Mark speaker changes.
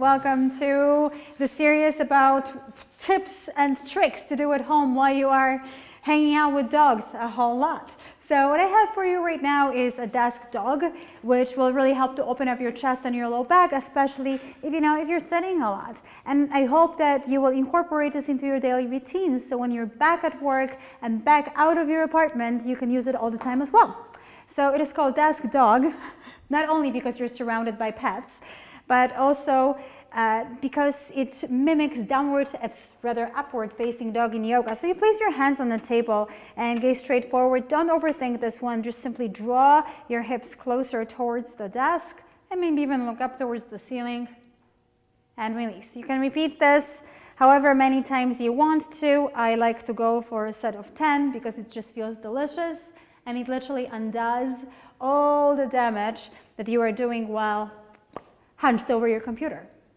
Speaker 1: Welcome to the series about tips and tricks to do at home while you are hanging out with dogs a whole lot. So what I have for you right now is a desk dog, which will really help to open up your chest and your low back, especially if you're sitting a lot. And I hope that you will incorporate this into your daily routines, so when you're back at work and back out of your apartment, you can use it all the time as well. So it is called desk dog, not only because you're surrounded by pets, but also because it mimics downward, rather upward facing dog in yoga. So you place your hands on the table and gaze straight forward. Don't overthink this one. Just simply draw your hips closer towards the desk and maybe even look up towards the ceiling and release. You can repeat this however many times you want to. I like to go for a set of 10 because it just feels delicious and it literally undoes all the damage that you are doing while hunched over your computer.